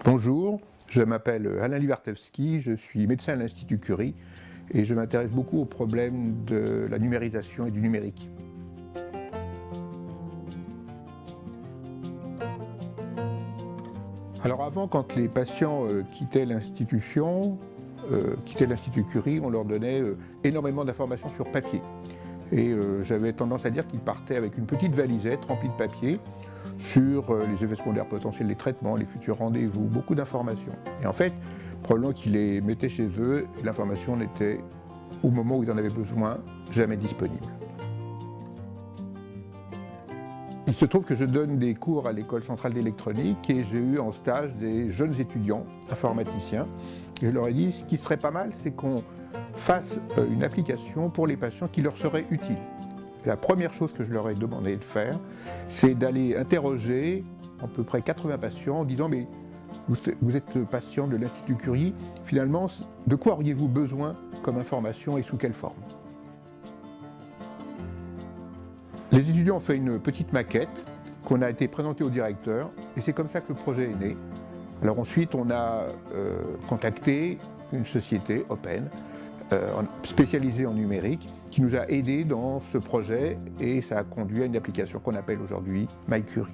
Bonjour, je m'appelle Alain Liwartowski, je suis médecin à l'Institut Curie et je m'intéresse beaucoup aux problèmes de la numérisation et du numérique. Alors avant, quand les patients quittaient l'Institut Curie, on leur donnait énormément d'informations sur papier. Et j'avais tendance à dire qu'ils partaient avec une petite valisette remplie de papier sur les effets secondaires potentiels des traitements, les futurs rendez-vous, beaucoup d'informations. Et en fait, probablement qu'ils les mettaient chez eux, l'information n'était, au moment où ils en avaient besoin, jamais disponible. Il se trouve que je donne des cours à l'École centrale d'électronique et j'ai eu en stage des jeunes étudiants informaticiens. Et je leur ai dit, ce qui serait pas mal, c'est qu'on fasse une application pour les patients qui leur serait utile. Et la première chose que je leur ai demandé de faire, c'est d'aller interroger à peu près 80 patients en disant « mais vous êtes patient de l'Institut Curie, finalement, de quoi auriez-vous besoin comme information et sous quelle forme ?» Les étudiants ont fait une petite maquette qu'on a été présentée au directeur et c'est comme ça que le projet est né. Alors ensuite, on a contacté une société open, spécialisée en numérique, qui nous a aidés dans ce projet et ça a conduit à une application qu'on appelle aujourd'hui MyCurie.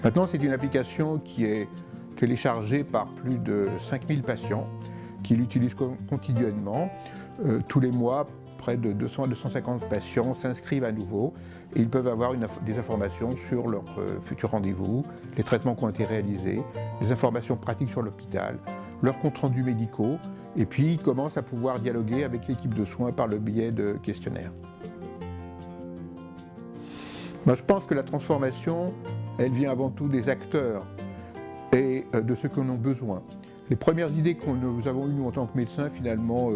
Maintenant, c'est une application qui est téléchargée par plus de 5000 patients qui l'utilisent continuellement. Tous les mois, près de 200 à 250 patients s'inscrivent à nouveau et ils peuvent avoir des informations sur leurs futurs rendez-vous, les traitements qui ont été réalisés, les informations pratiques sur l'hôpital, leurs comptes rendus médicaux, et puis ils commencent à pouvoir dialoguer avec l'équipe de soins par le biais de questionnaires. Moi, je pense que la transformation, elle vient avant tout des acteurs et de ceux qui en ont besoin. Les premières idées que nous avons eues nous en tant que médecins, finalement,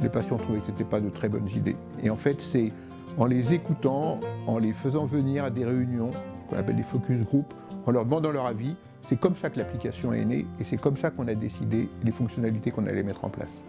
les patients trouvaient que ce n'était pas de très bonnes idées. Et en fait, c'est en les écoutant, en les faisant venir à des réunions, qu'on appelle des focus group, en leur demandant leur avis, c'est comme ça que l'application est née et c'est comme ça qu'on a décidé les fonctionnalités qu'on allait mettre en place.